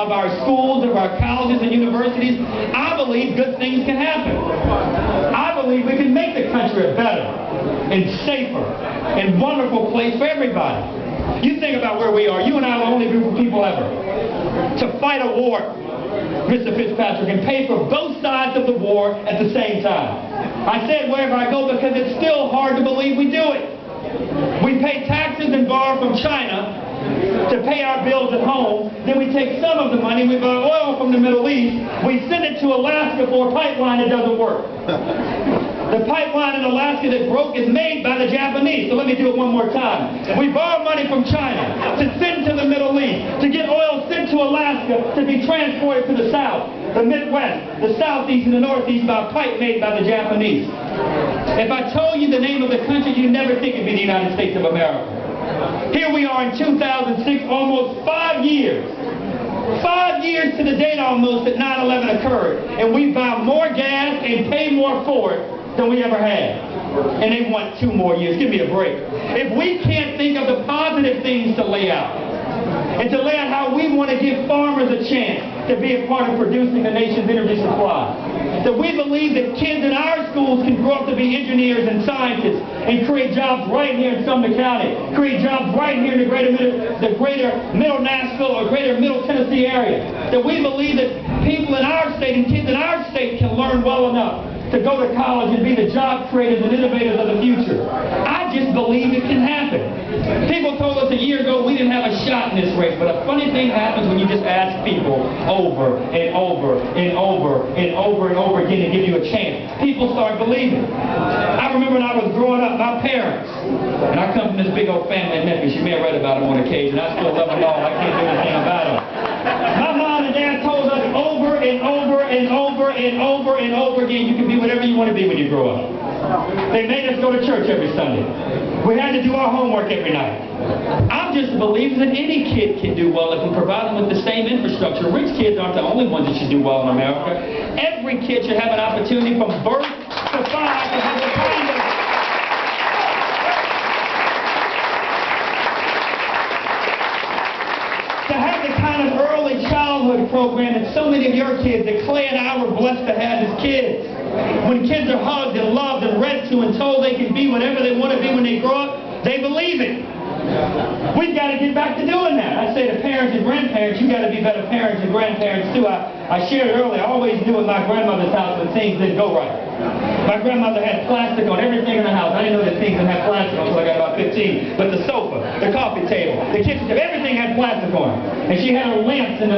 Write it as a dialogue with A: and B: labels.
A: of our schools, of our colleges and universities, I believe good things can happen. I believe we can make the country a better and safer and wonderful place for everybody. You think about where we are. You and I are the only group of people ever to fight a war, Mr. Fitzpatrick, and pay for both sides of the war at the same time. I say it wherever I go because it's still hard to believe we do it. We pay taxes and borrow from China to pay our bills at home. Then we take some of the money, we buy oil from the Middle East, we send it to Alaska for a pipeline that doesn't work. The pipeline in Alaska that broke is made by the Japanese. So let me do it one more time. We borrow money from China to send to the Middle East, to get oil sent to Alaska to be transported to the South, the Midwest, the Southeast, and the Northeast by a pipe made by the Japanese. If I told you the name of the country, you'd never think it'd be the United States of America. Here we are in 2006, almost 5 years. 5 years to the date almost that 9/11 occurred. And we buy more gas and pay more for it than we ever had. And they want 2 more years. Give me a break. If we can't think of the positive things to lay out, and to lay out how we want to give farmers a chance to be a part of producing the nation's energy supply, that we believe that kids in our schools can grow up to be engineers and scientists and create jobs right here in Sumner County, create jobs right here in the greater middle Nashville or greater middle Tennessee area, that we believe that people in our state and kids in our state can learn well enough to go to college and be the job creators and innovators of the future. I just believe it can happen. People told us a year ago we didn't have a shot in this race, but a funny thing happens when you just ask people over and over and over and over and over again to give you a chance. People start believing. I remember when I was growing up, my parents, and I come from this big old family in Memphis, you may have read about them on occasion, I still love them all, I can't do anything about them. My mom and dad told us over and over and over and over and over again, you can be whatever you want to be when you grow up. They made us go to church every Sunday. We had to do our homework every night. I'm just a believer that any kid can do well if we provide them with the same infrastructure. Rich kids aren't the only ones that should do well in America. Every kid should have an opportunity from birth to 5 to have the kind of early childhood program that so many of your kids, that Clay and I were blessed to have as kids. When kids are hugged and loved and read to and told they can be whatever they want to be when they grow up, they believe it. We've got to get back to doing that. I say to parents and grandparents, you got to be better parents and grandparents too. I shared earlier, I always knew at my grandmother's house when things didn't go right. My grandmother had plastic on everything in the house. I didn't know that things didn't have plastic on until I got about 15. But the sofa, the coffee table, the kitchen table, everything had plastic on it. And she had her lamps in the